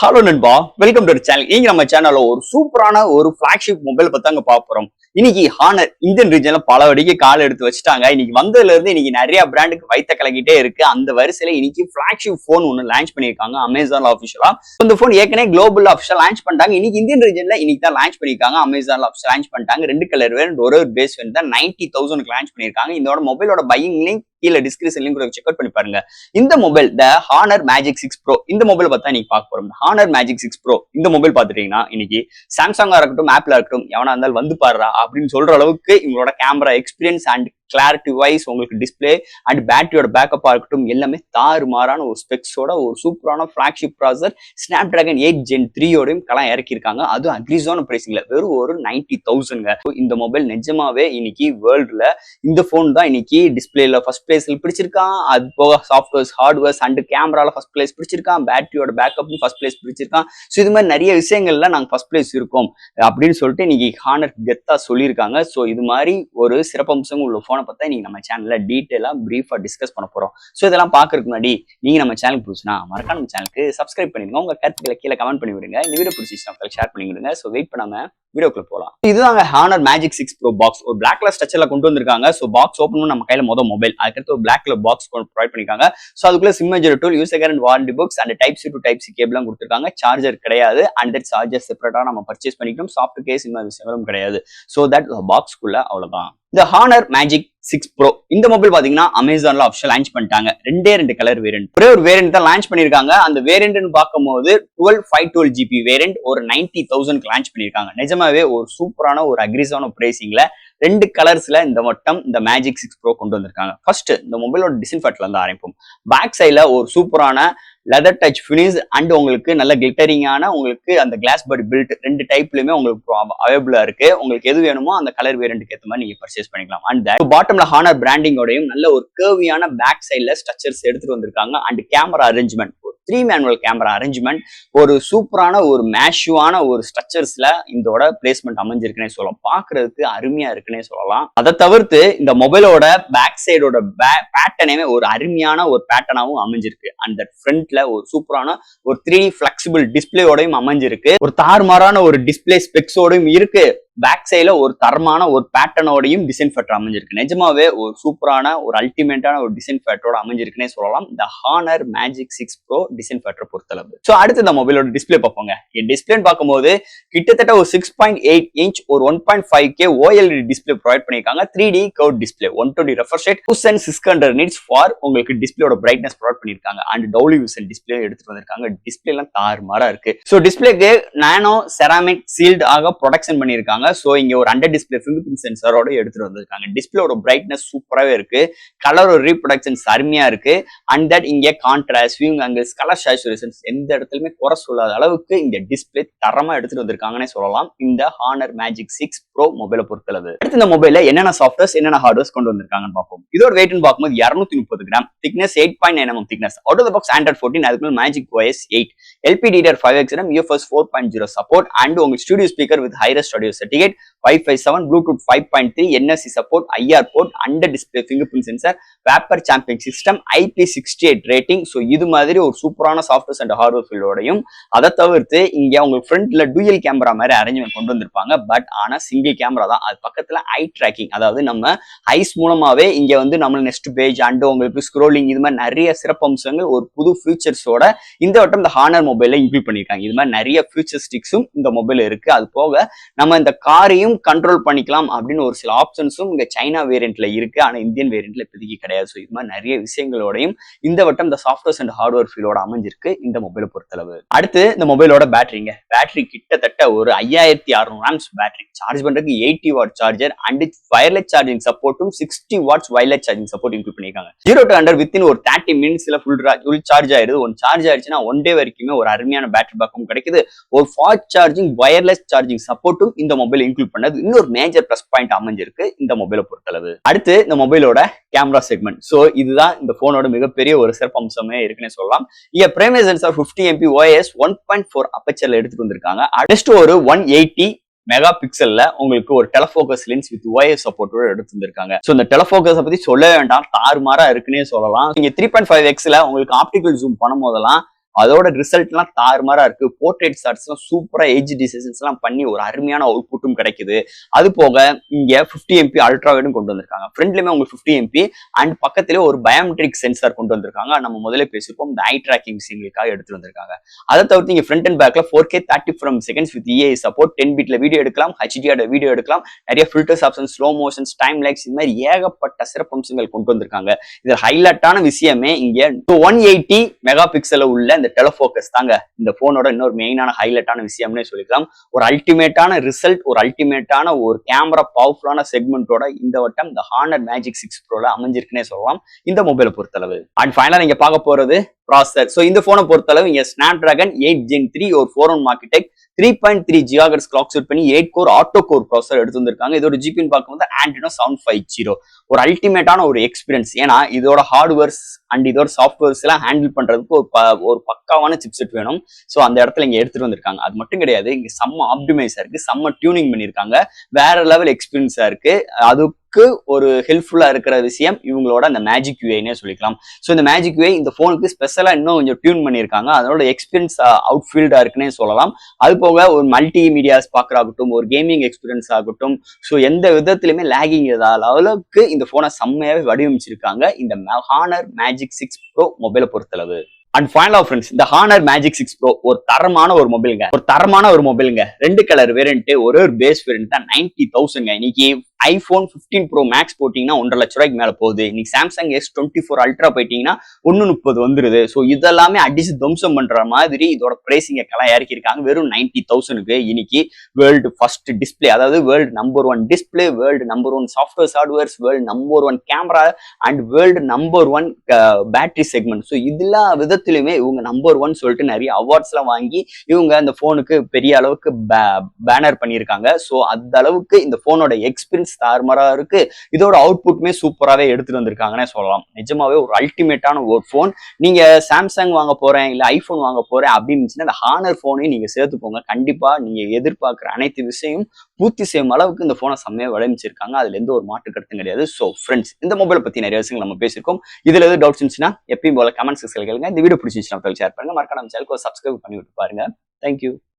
Hello நண்பா, welcome to channel. இங்க நம்ம சேனல்ல ஒரு சூப்பரான ஒரு பிளாக்ஷிப் மொபைல் பத்தி அங்க பார்க்க போறோம். இன்னைக்கு ஹானர் இந்தியன் ரீஜன்ல பல வடிக்கு கால் எடுத்து வச்சுட்டாங்க. இன்னைக்கு வந்ததுல இருந்து இன்னைக்கு நிறைய பிராண்டுக்கு வைத்த கலக்கிட்டே இருக்கு. அந்த வரிசையில இன்னைக்கு பிளாக்ஷிப் போன் ஒன்னு லான்ச் பண்ணிருக்காங்க அமேசான்ல ஆஃபிஷியலா. இந்த போன் ஏற்கனவே குளோபல் ஆஃபிஷியல் லான்ச் பண்ணிட்டாங்க. இன்னைக்கு இந்தியன் ரீஜன்ல இன்னைக்கு தான் லான்ச் பண்ணிருக்காங்க. அமேசான்ல ஆஃபிஷியல் லான்ச் பண்ணிட்டாங்க. 2 கலர் வேரியன்ட் ஒரு பேஸ் வேரியன்ட் தான் 90,000க்கு லான்ச் பண்ணிருக்காங்க. இதோட மொபைலோட பையிங் லிங்க் கீழே டிஸ்கிரிப்ஷன் லிங்க் செக் அவுட் பண்ணி பாருங்க. இந்த mobile the Honor Magic 6 Pro இந்த மொபைல் பார்த்தா இன்னைக்கு பார்க்க போறோம். ஹானர் மேஜிக் 6 ப்ரோ இந்த மொபைல் பார்த்துட்டீங்கன்னா இன்னைக்கு சாம்சங்கா இருக்கட்டும் ஆப்பிளா இருக்கட்டும் எவனா இருந்தாலும் வந்து பாருடா அப்படின்னு சொல்ற அளவுக்கு இவங்களோட camera experience and clarity wise உங்களுக்கு டிஸ்பிளே அண்ட் பேட்டரியோட பேக்கப்பா இருக்கட்டும் எல்லாமே தாறுமாறான ஒரு ஸ்பெக்ஸோட ஒரு சூப்பரான flagship processor Snapdragon 8 Gen 3யோடையும் கலாம் இறக்கியிருக்காங்க. அதுவும் அக்ரிஸான பிரைசிங்ல வெறும் ஒரு 90,000ங்க. இந்த மொபைல் நிஜமாவே இன்னைக்கு வேர்ல்டுல இந்த போன் தான் இன்னைக்கு டிஸ்பிளேல ஃபர்ஸ்ட் பிளேஸ்ல பிடிச்சிருக்கான். அது போக சாஃப்ட்வேர்ஸ் ஹார்ட்வேர்ஸ் அண்ட் கேமரால ஃபர்ஸ்ட் பிளேஸ் பிடிச்சிருக்கான். பேட்டரியோட பேக்கப் ஃபர்ஸ்ட் பிளேஸ் பிடிச்சிருக்கான். ஸோ இது மாதிரி நிறைய விஷயங்கள்ல நாங்கள் ஃபர்ஸ்ட் பிளேஸ் இருக்கோம் அப்படின்னு சொல்லிட்டு இன்னைக்கு ஹானர் கெத்தா சொல்லியிருக்காங்க. ஸோ இது மாதிரி ஒரு சிறப்பம்சம் உள்ள போனை பத்தி நீங்க நம்ம சேனல்ல டீடைலா பிரீஃபா டிஸ்கஸ் பண்ண போறோம். சோ இதெல்லாம் பாக்குறதுக்கு முன்னாடி நீங்க நம்ம சேனலுக்கு புதுசுனா மறக்காம நம்ம சேனலுக்கு சப்ஸ்கிரைப் பண்ணிடுங்க. உங்க கருத்துக்களை கீழே கமெண்ட் பண்ணி விடுங்க. இந்த வீடியோ பிடிச்சிருந்தா ஷேர் பண்ணி விடுங்க. சோ வெயிட் பண்ணாம வீடியோக்குள்ள போலாம். இதுதாங்க ஹானர் மேஜிக் 6 ப்ரோ பாக்ஸ் ஒரு பிளாக் கலர் ஸ்ட்ரக்சர்ல கொண்டு வந்திருக்காங்க. சோ பாக்ஸ் ஓபன் பண்ணி நம்ம கையில மொபைல் அதுக்கடுத்து ஒரு பிளாக் கலர் பாக்ஸ் ப்ரொவைட் பண்ணிருக்காங்க. சோ அதுக்குள்ள சிம் மேஜர் டூல் யூசர் கேரண்ட் warranty books and type C to type C கேபிளும் கொடுத்திருக்காங்க. சார்ஜர் கிடையாது. அண்ட் சார்ஜர் செப்பரேட்டா நம்ம பர்ச்சேஸ் பண்ணிக்கணும். சாஃப்ட் கேஸ் இந்த விஷயங்களும் கிடையாது. சோ தட் பாக்ஸ்க்குள்ள அவ்வளவுதான். இந்த ஹானர் மேஜிக் 6 ப்ரோ இந்த மொபைல் பாத்தீங்கன்னா அமேசான்ல ஆஃபிஷியல் லான்ச் பண்ணிட்டாங்க. ரெண்டு கலர் வேரியன்ட் ஒரே ஒரு வேரியன்ட் தான் லான்ச் பண்ணிருக்காங்க. அந்த வேரியன்ட்னு பார்க்கும்போது 512 GB வேரியன்ட் ஒரு 90,000க்கு லான்ச் பண்ணிருக்காங்க. நிஜமாவே ஒரு சூப்பரான ஒரு அக்ரிஸான பிரைசிங்ல 2 கலர்ஸ்ல இந்த மேஜிக் 6 ப்ரோ கொண்டு வந்திருக்காங்க. ஃபர்ஸ்ட் இந்த மொபைலோட டிசைன்ல இருந்து ஆரம்பிப்போம். பேக் சைட்ல ஒரு சூப்பரான லெதர் டச் ஃபினிஷ் அண்ட் உங்களுக்கு நல்ல கிளிட்டரிங்கான உங்களுக்கு அந்த கிளாஸ் பாடி பில்ட் 2 டைப்லயுமே உங்களுக்கு அவைலபிளா இருக்கு. உங்களுக்கு எது வேணுமோ அந்த கலர் வேரியன்ட்க்கு ஏற்ற மாதிரி நீங்க பர்ச்சேஸ் பண்ணிக்கலாம். அண்ட் பாட்டம்ல ஹானர் பிராண்டிங்கோடையும் நல்ல ஒரு கர்வியான பேக் சைட்ல ஸ்ட்ரக்சர்ஸ் எடுத்துட்டு வந்திருக்காங்க. And camera arrangement 3 manual camera arrangement ஒரு சூப்பரான ஒரு மேஷுவான ஒரு ஸ்ட்ரக்சர்ஸ்ல இதோட பிளேஸ்மெண்ட் அமைஞ்சிருக்குன்னே சொல்லலாம். பாக்குறதுக்கு அருமையா இருக்குன்னே சொல்லலாம். அதை தவிர்த்து இந்த மொபைலோட பேக் சைடோட பேட்டர்னே ஒரு அருமையான ஒரு பேட்டர்னாவும் அமைஞ்சிருக்கு. அந்த ஃப்ரண்ட்ல ஒரு சூப்பரான ஒரு 3D பிளெக்சிபிள் டிஸ்பிளேயோடையும் அமைஞ்சிருக்கு. ஒரு தாறுமாறான ஒரு டிஸ்பிளே ஸ்பெக்ஸோடையும் இருக்கு. பேக் சைட்ல ஒரு தரமான ஒரு பேட்டர்னோடையும் டிசைன் ஃபேக்டர் அமைஞ்சிருக்கு. நிஜமாவே ஒரு சூப்பரான ஒரு அல்டிமேட்டான ஒரு டிசைன் ஃபேக்டரோட அமைஞ்சிருக்குன்னே சொல்லலாம் இந்த Honor Magic 6 Pro design factor பொறுத்தளவு. ஸோ அடுத்து இந்த மொபைலோட டிஸ்பிளே பார்ப்போங்க. டிஸ்பிளே பார்க்கும்போது கிட்டத்தட்ட ஒரு 6.8 இன்ச் ஒரு 1.5K OLED டிஸ்பிளே ப்ரொவைட் பண்ணிருக்காங்க. 3D curve display 120 refresh rate 2600 nits for உங்களுக்கு டிஸ்பிளேயோட பிரைட்னஸ் ப்ரொவைட் பண்ணிருக்காங்க. அண்ட் டவுலி விசன் டிஸ்பிளே எடுத்துட்டு வந்திருக்காங்க. டிஸ்பிளே எல்லாம் தாறுமாறா இருக்கு. ஸோ டிஸ்பிளேக்கு நானோ செராமிக் சீல்ட் ஆக ப்ரொடெக்ஷன் பண்ணிருக்காங்க. சோ இங்க ஒரு அண்டர் டிஸ்பிளே ஃபிங்கர் பிரிண்ட் சென்சாரோட எடுத்துட்டு வந்திருக்காங்க. டிஸ்பிளேயோட பிரைட்னஸ் சூப்பராவே இருக்கு. கலர் ரீப்ரொடக்ஷன்ஸ் அருமையா இருக்கு. அண்ட் தட் இங்க contrast viewing angles colour saturations எந்த இடத்துலயுமே குறை சொல்லாத அளவுக்கு இந்த டிஸ்பிளே தரமா எடுத்துட்டு வந்திருக்காங்கன்னு சொல்லலாம் இந்த ஹானர் மேஜிக் 6 ப்ரோ மொபைலை பொறுத்தளவு. அடுத்து இந்த மொபைல என்னென்ன சாஃப்ட்வேர்ஸ் என்னென்ன ஹார்ட்வேர்ஸ் கொண்டு வந்திருக்காங்கன்னு பார்ப்போம். இதோட வெயிட்னு பார்க்கும்போது 230 gram, thickness 8.9 mm thickness, out of the box Android 14, அதுக்கு magic OS 8, LPDDR5X RAM, UFS 4.0 support and உங்க studio speaker with hi res audio certificate, Wi-Fi 7, Bluetooth 5.3, NFC support, IR port, under display fingerprint sensor, Vapor Champion system, IP68 rating. So இது மாதிரி ஒரு சூப்பரான softwares and hardware ஃபீல்டோடையும் அதை தவிர்த்து இங்க அவங்க ஃப்ரண்ட்ல டூயல் கேமரா மாதிரி அரேஞ்ச்மெண்ட் கொண்டு வந்திருப்பாங்க. பட் ஆனா சிங்கிள் கேமரா தான். அது பக்கத்துல ஐ ட்ராக்கிங், அதாவது நம்ம ஐஸ் மூலமாவே இங்க வந்து நம்ம நெக்ஸ்ட் பேஜ் அண்ட் உங்களுக்கு ஸ்க்ரோலிங் இது மாதிரி நிறைய சிறப்பம்சங்கள் ஒரு புது ஃபியூச்சர்ஸோட இந்த வட்டம் இந்த ஹானர் மொபைல இன்க்ளூட் பண்ணியிருக்காங்க. இது மாதிரி நிறைய ஃபியூச்சரிஸ்டிக்ஸும் இந்த மொபைல் இருக்கு. அது போக நம்ம இந்த காரையும் கண்ட்ரோல் பண்ணிக்கலாம் அப்படின்னு ஒரு சில ஆப்ஷன்ஸும் இங்க சைனா வேரியன்ட்ல இருக்கு. ஆனா இந்தியன் வேரியன்ட்ல இப்போதைக்கு கிடையாது. ஸோ இது மாதிரி நிறைய விஷயங்களோடையும் இந்த வட்டம் இந்த சாஃப்ட்வேர்ஸ் அண்ட் ஹார்ட்வேர் ஃபீல்டோட அமைஞ்சிருக்கு இந்த மொபைலை பொறுத்தளவு. அடுத்து இந்த மொபைலோட பேட்டரிங்க. பேட்டரி கிட்டத்தட்ட ஒரு 5600 ஆம்ஸ் பேட்டரி. சார்ஜ் பண்றதுக்கு 80 watt charger and wireless charging சப்போர்ட்டும் 60 watts wireless charging support include பண்ணிருக்காங்க. 0 to 100 வித்தின் ஒரு 30 மினிட்ஸ்ல ஃபுல் சார்ஜ் ஆயிருது. ஒன் சார்ஜ் ஆயிடுச்சுன்னா 1 டே வரைக்குமே ஒரு அருமையான பேட்டரி பேக்கப் கிடைக்குது. ஒரு ஃபாஸ்ட் சார்ஜிங் வயர்லெஸ் சார்ஜிங் சப்போர்ட்டும் இந்த மொபைல் இன்க்ளூட் பண்ணது இன்னொரு மேஜர் பிளஸ் பாயிண்ட் அமைஞ்சிருக்கு இந்த மொபைலை பொறுத்தளவு. அடுத்து இந்த மொபைலோட கேமரா செக்மெண்ட். சோ இதுதான் இந்த போனோட மிகப்பெரிய ஒரு சிறப்பு அம்சமே இருக்குன்னு சொல்லலாம். இங்க பிரைமரி சென்சார் 50 MP OIS 1.4 அப்பச்சர்ல எடுத்துட்டு வந்திருக்காங்க. அடுத்து ஒரு 180 மெகா பிக்சல்ல உங்களுக்கு ஒரு டெலஃபோக்கஸ் லென்ஸ் வித் OIS சப்போர்ட்டோட எடுத்து வந்திருக்காங்க. சோ இந்த டெலஃபோக்கஸ் பத்தி சொல்ல வேண்டாம், தாறுமாறா இருக்குன்னே சொல்லலாம். இங்க 3.5x உங்களுக்கு ஆப்டிகல் ஜூம் பண்ணும் போதெல்லாம் அதோட ரிசல்ட்லாம் தாறுமாறா இருக்கு. போர்ட்ரேட் ஷாட்ஸ்லாம் சூப்பரா எட்ஜ் டிசிஷன்ஸ்லாம் பண்ணி ஒரு அருமையான அவுட்புட்டும் கிடைக்குது. அது போக இங்க 50 MP அல்ட்ரா வைடும் கொண்டு வந்திருக்காங்க. ஃப்ரண்ட்லயுமே உங்களுக்கு 50 MP அண்ட் பக்கத்திலே ஒரு பயோமெட்ரிக் சென்சார் கொண்டு வந்திருக்காங்க. நம்ம முதல்ல பேசியிருப்போம், இந்த ஐ ட்ராக்கிங் விஷயங்களுக்காக எடுத்துட்டு வந்திருக்காங்க. அதை தவிர்த்து இங்க ஃப்ரண்ட் அண்ட் பேக்ல 4K 30 frame seconds with EAI support, 10 பிட்ல வீடியோ எடுக்கலாம், HDR வீடியோ எடுக்கலாம், நிறைய filters option, slow motions, time lapse, இந்த மாதிரி ஏகப்பட்ட சிறப்பம்சங்கள் கொண்டு வந்திருக்காங்க. இதுல ஹைலைட்டான விஷயமே இங்க 180 மெகா பிக்சல் உள்ள இந்த டெலஃபோக்கஸ் தாங்க இந்த போனோட இன்னொரு மெயினான ஹைலைட்டான விஷயம்னே சொல்லிக்கலாம். ஒரு அல்டிமேட்டான ரிசல்ட், ஒரு அல்டிமேட்டான ஒரு கேமரா பவர்ஃபுல்லான செக்மெண்டோட இந்த வட்டம் இந்த ஹானர் மேஜிக் 6 ப்ரோல அமைஞ்சிருக்குன்னே சொல்லலாம் இந்த மொபைலை பொறுத்தளவு. அண்ட் ஃபைனலா நீங்க பார்க்க போறது ப்ராசஸர். சோ இந்த போனை பொறுத்தளவு இங்க Snapdragon 8 Gen 3 ஒரு 4-1 Marketech 3.3 GHz கிளாக் செட் பண்ணி 8 கோர் ஆட்டோ கோர் ப்ராசஸர் எடுத்து வந்திருக்காங்க. இதோட ஜிபின்னு பார்க்கும்போது Adreno 750. ஒரு அல்டிமேட்டான ஒரு எக்ஸ்பீரியன்ஸ். ஏன்னா இதோட ஹார்ட்வேர்ஸ் அண்ட் இதோட சாஃப்ட்வேர்ஸ் எல்லாம் ஹேண்டில் பண்றதுக்கு ஒரு பக்காவான சிப்செட் வேணும். சோ அந்த இடத்துல இங்க எடுத்துட்டு வந்திருக்காங்க. அது மட்டும் கிடையாது, இங்க செம்ம ஆப்டிமைஸா இருக்கு, செம்ம டியூனிங் பண்ணிருக்காங்க, வேற லெவல் எக்ஸ்பீரியன்ஸா இருக்கு. அதுக்கு ஒரு ஹெல்ப்ஃபுல்லா இருக்கிற விஷயம் இவங்களோட அந்த மேஜிக் யூஐனே சொல்லிக்கலாம். ஸோ இந்த மேஜிக் யூஐ இந்த போனுக்கு ஸ்பெஷலா இன்னும் கொஞ்சம் டியூன் பண்ணியிருக்காங்க. அதோட எக்ஸ்பீரியன்ஸ் அவுட்ஃபீல்டா இருக்குன்னே சொல்லலாம். அது போக ஒரு மல்டி மீடியாஸ் பார்க்கறாகட்டும், ஒரு கேமிங் எக்ஸ்பீரியன்ஸ் ஆகட்டும், ஸோ எந்த விதத்திலுமே லேகிங் இல்லாத அளவுக்கு இந்த போனை செம்மையாவே வடிவமைச்சிருக்காங்க இந்த ஹானர் மேஜிக் 6 ப்ரோ மொபைலை பொறுத்தளவு. அண்ட் ஃபைனலா ஃப்ரெண்ட்ஸ், இந்த ஹானர் மேஜிக் 6 ப்ரோ ஒரு தரமான ஒரு மொபைலுங்க. 2 கலர் வேரியன்ட், ஒரு பேஸ் வேரியன்ட் தான் 90,000. இன்னைக்கு iPhone 15 Pro Max போட்டீங்கன்னா 1.5 லட்ச ரூபாய்க்கு மேல போகுது. இன்னைக்கு Samsung S24 Ultra போயிட்டீங்கன்னா 130 வந்துருது. ஸோ இதெல்லாமே அடிச்சு துவம்சம் பண்ற மாதிரி இதோட பிரைசிங்க கலாம் இறக்கிருக்காங்க. வெறும் 90,000க்கு இன்னைக்கு வேர்ல்டு ஃபர்ஸ்ட் டிஸ்பிளே, அதாவது world number 1 display, world number 1 software hardwares, world number 1 camera and world number 1 battery segment. So எல்லா விதத்திலுமே இவங்க நம்பர் 1 சொல்லிட்டு நிறைய அவார்ட்ஸ் எல்லாம் வாங்கி இவங்க அந்த போனுக்கு பெரிய அளவுக்கு பேனர் பண்ணியிருக்காங்க. ஸோ அந்த அளவுக்கு இந்த போனோட எக்ஸ்பீரியன்ஸ் தாறுமாறா இருக்கு. இதோட அவுட்புட்மே சூப்பராகவே எடுத்துட்டு வந்திருக்காங்கன்னே சொல்லலாம். நிஜமாவே ஒரு அல்டிமேட்டான ஒரு போன். நீங்க சாம்சங் வாங்க போறேன் இல்ல ஐபோன் வாங்க போறேன் அப்படின்னு இந்த ஹானர் போனையும் நீங்க சேர்த்துக்கோங்க. கண்டிப்பா நீங்க எதிர்பார்க்கிற அனைத்து விஷயம் பூர்த்தி செய்யும் அளவுக்கு இந்த போனை செம்மையா வடிவமைச்சிருக்காங்க. அதுல எந்த ஒரு மாற்று கருத்தும் கிடையாது. ஸோ ஃப்ரெண்ட்ஸ், இந்த மொபைலை பத்தி நிறைய விஷயங்கள் நம்ம பேசியிருக்கோம். இதுல எதாவது டவுட்ஸ் இருந்துச்சுன்னா எப்பயும் போல கமெண்ட் செக்ஷன்ல கேளுங்க. இந்த வீடியோ பிடிச்சிருந்துச்சுன்னா ஷேர் பண்ணுங்க. மறக்காம சேனலுக்கு சப்ஸ்கிரைப் பண்ணி விட்டு பாருங்க. தேங்க்யூ.